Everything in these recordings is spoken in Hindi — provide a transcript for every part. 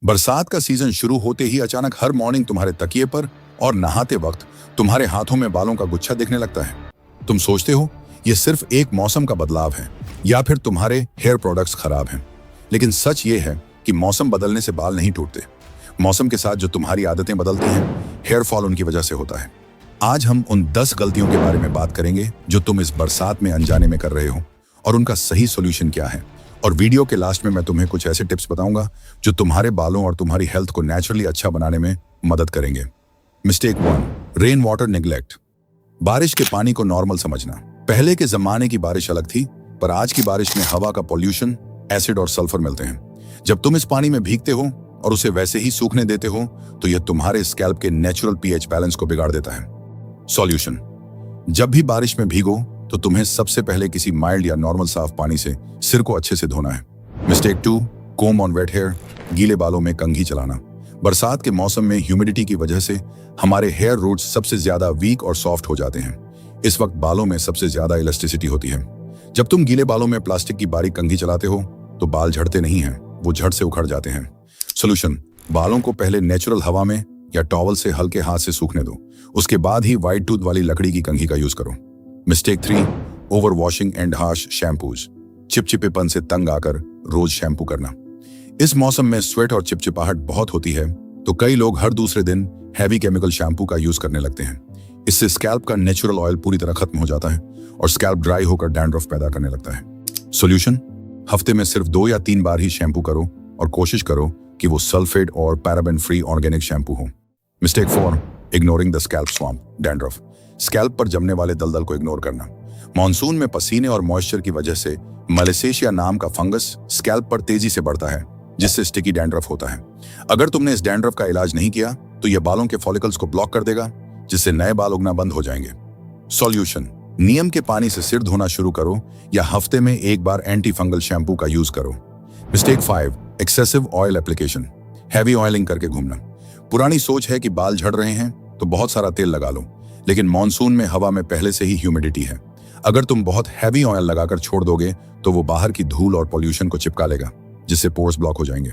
बरसात का सीजन शुरू होते ही अचानक हर मॉर्निंग तुम्हारे तकिए पर और नहाते वक्त तुम्हारे हाथों में बालों का गुच्छा दिखने लगता है। तुम सोचते हो ये सिर्फ एक मौसम का बदलाव है या फिर तुम्हारे हेयर प्रोडक्ट्स खराब हैं। लेकिन सच ये है कि मौसम बदलने से बाल नहीं टूटते। मौसम के साथ जो तुम्हारी आदतें बदलती हैं, हेयर फॉल उनकी वजह से होता है। आज हम उन 10 गलतियों के बारे में बात करेंगे जो तुम इस बरसात में अनजाने में कर रहे हो और उनका सही सोल्यूशन क्या है। और वीडियो के लास्ट में मैं तुम्हें कुछ ऐसे टिप्स बताऊंगा जो तुम्हारे बालों और तुम्हारी हेल्थ को नेचुरली अच्छा बनाने में मदद करेंगे। Mistake 1, rain water neglect. बारिश के पानी को नॉर्मल समझना। पहले के जमाने की बारिश अलग थी, पर आज की बारिश में हवा का पॉल्यूशन, एसिड और सल्फर मिलते हैं। जब तुम इस पानी में भीगते हो और उसे वैसे ही सूखने देते हो तो यह तुम्हारे स्कैल्प के नेचुरल पीएच बैलेंस को बिगाड़ देता है। सॉल्यूशन: जब भी बारिश में भीगो तो तुम्हें सबसे पहले किसी माइल्ड या नॉर्मल साफ पानी से सिर को अच्छे से धोना है। Mistake 2, comb on wet hair. गीले बालों में कंघी चलाना। बरसात के मौसम में ह्यूमिडिटी की वजह से हमारे हेयर रूट्स सबसे ज्यादा वीक और सॉफ्ट हो जाते हैं। इस वक्त बालों में सबसे ज्यादा इलास्टिसिटी होती है। जब तुम गीले बालों में प्लास्टिक की बारीक कंघी चलाते हो तो बाल झड़ते नहीं हैं, वो झड़ से उखड़ जाते हैं। सोल्यूशन: बालों को पहले नेचुरल हवा में या टॉवल से हल्के हाथ से सूखने दो, उसके बाद ही व्हाइट टूथ वाली लकड़ी की कंघी का यूज करो। Mistake 3, over washing and harsh shampoos. चिपचिपेपन से तंग आकर रोज शैम्पू करना। इस मौसम में स्वेट और चिपचिपाहट बहुत होती है, तो कई लोग हर दूसरे दिन हैवी केमिकल शैम्पू का यूज करने लगते हैं। इससे स्कैल्प का नेचुरल ऑयल पूरी तरह खत्म हो जाता है और स्कैल्प ड्राई होकर डैंड्रफ पैदा करने लगता है। सोल्यूशन: हफ्ते में सिर्फ 2 या 3 बार ही शैम्पू करो और कोशिश करो कि वो सल्फेट और पैराबेन फ्री ऑर्गेनिक शैम्पू हो। Mistake 4, ignoring the scalp swamp dandruff. Scalp पर जमने वाले दलदल को इग्नोर करना। मॉनसून में पसीने और मॉइस्चर की वजह से मलेसेशिया नाम का फंगस स्कैल्प पर तेजी से बढ़ता है, जिससे स्टिकी डैंड्रफ होता है। अगर तुमने इस डैंड्रफ का इलाज नहीं किया तो यह बालों के फॉलिकल्स को ब्लॉक कर देगा, जिससे नए बाल उगना बंद हो जाएंगे। सॉल्यूशन: नियम के पानी से सिर धोना शुरू करो या हफ्ते में 1 बार एंटी फंगल शैम्पू का यूज करो। Mistake 5, excessive oil application. Heavy oiling करके घूमना। पुरानी सोच है कि बाल झड़ रहे हैं तो बहुत सारा तेल लगा लो, लेकिन मॉनसून में हवा में पहले से ही ह्यूमिडिटी है। अगर तुम बहुत हैवी ऑयल लगाकर छोड़ दोगे तो वो बाहर की धूल और पॉल्यूशन को चिपका लेगा, जिससे पोर्स ब्लॉक हो जाएंगे।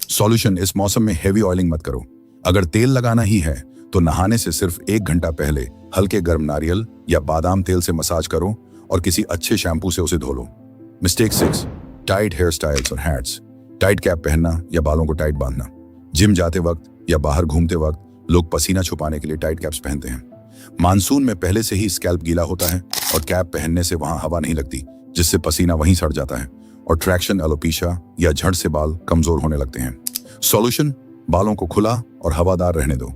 सॉल्यूशन: इस मौसम में हैवी ऑयलिंग मत करो। अगर तेल लगाना ही है तो नहाने से सिर्फ 1 घंटा पहले हल्के गर्म नारियल या बादाम तेल से मसाज करो और किसी अच्छे शैम्पू से उसे धो लो। मिस्टेक 6, टाइट हेयर स्टाइल्स और हैट्स। टाइट कैप पहनना या बालों को टाइट बांधना। जिम जाते वक्त या बाहर घूमते वक्त लोग पसीना छुपाने के लिए टाइट कैप्स पहनते हैं। मानसून में पहले से ही स्कैल्प गीला होता है और कैप पहनने से वहां हवा नहीं लगती, जिससे पसीना वहीं सड़ जाता है और ट्रैक्शन, एलोपेशिया या झड़ से बाल कमजोर होने लगते हैं। सॉल्यूशन: बालों को खुला और हवादार रहने दो।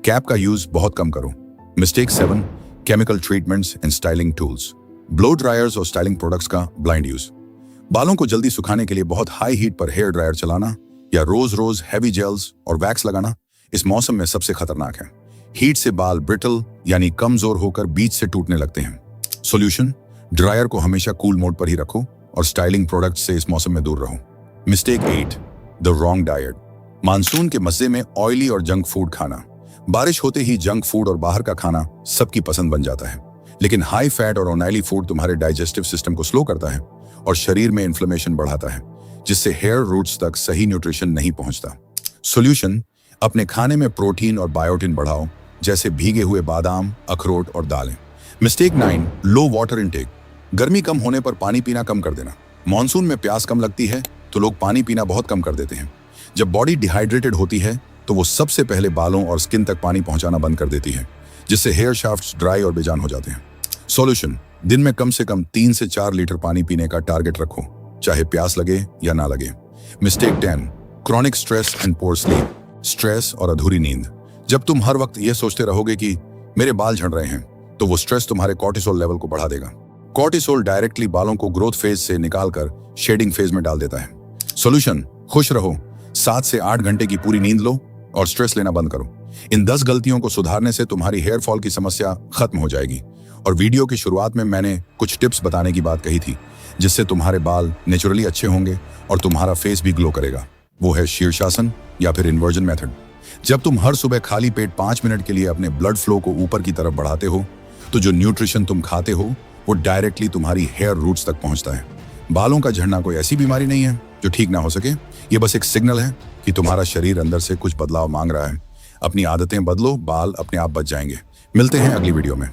कैप का यूज बहुत कम करो। Mistake 7, chemical treatments and styling tools. Blow dryers और स्टाइलिंग प्रोडक्ट्स का ब्लाइंड यूज। बालों को जल्दी सुखाने के लिए बहुत हाई हीट पर हेयर ड्रायर चलाना या रोज हैवी जेल्स और वैक्स लगाना इस मौसम में सबसे खतरनाक है। हीट से बाल ब्रिटल यानी कमजोर होकर बीच से टूटने लगते हैं। सॉल्यूशन: ड्रायर को हमेशा कूल मोड पर ही रखो और स्टाइलिंग प्रोडक्ट्स से इस मौसम में दूर रहो। Mistake 8, the wrong diet. Monsoon के मजे में ऑयली और जंक फूड खाना। बारिश होते ही जंक फूड और बाहर का खाना सबकी पसंद बन जाता है, लेकिन हाई फैट और ऑयली फूड तुम्हारे डाइजेस्टिव सिस्टम को स्लो करता है और शरीर में इन्फ्लेमेशन बढ़ाता है, जिससे हेयर रूट्स तक सही न्यूट्रिशन नहीं पहुंचता। सॉल्यूशन: अपने खाने में प्रोटीन और बायोटिन बढ़ाओ, जैसे भीगे हुए बादाम, अखरोट और दालें। मिस्टेक 9, लो वाटर इनटेक। गर्मी कम होने पर पानी पीना कम कर देना। मॉनसून में प्यास कम लगती है तो लोग पानी पीना बहुत कम कर देते हैं। जब बॉडी डिहाइड्रेटेड होती है तो वो सबसे पहले बालों और स्किन तक पानी पहुंचाना बंद कर देती है, जिससे हेयर शाफ्ट्स ड्राई और बेजान हो जाते हैं। सॉल्यूशन: दिन में कम से कम 3 से 4 लीटर पानी पीने का टारगेट रखो, चाहे प्यास लगे या ना लगे। Mistake 10, chronic stress and poor sleep. Stress और अधूरी नींद। जब तुम हर वक्त ये सोचते रहोगे कि मेरे बाल झड़ रहे हैं, तो वो स्ट्रेस तुम्हारे कॉर्टिसोल लेवल को बढ़ा देगा। कॉर्टिसोल डायरेक्टली बालों को ग्रोथ फेज से निकालकर शेडिंग फेज में डाल देता है। सॉल्यूशन: खुश रहो, 7 से 8 घंटे की पूरी नींद लो और स्ट्रेस लेना बंद करो। इन 10 गलतियों को सुधारने से तुम्हारी हेयर फॉल की समस्या खत्म हो जाएगी। और वीडियो की शुरुआत में मैंने कुछ टिप्स बताने की बात कही थी, जिससे तुम्हारे बाल नेचुरली अच्छे होंगे और तुम्हारा फेस भी ग्लो करेगा। वो है शीर्षासन या फिर इन्वर्जन मेथड। जब तुम हर सुबह खाली पेट 5 मिनट के लिए अपने ब्लड फ्लो को ऊपर की तरफ बढ़ाते हो, तो जो न्यूट्रिशन तुम खाते हो वो डायरेक्टली तुम्हारी हेयर रूट्स तक पहुंचता है। बालों का झड़ना कोई ऐसी बीमारी नहीं है, जो ठीक ना हो सके। ये बस एक सिग्नल है कि तुम्हारा शरीर अंदर से कुछ बदलाव मांग रहा है। अपनी आदतें बदलो, बाल अपने आप बच जाएंगे। मिलते हैं अगली वीडियो में।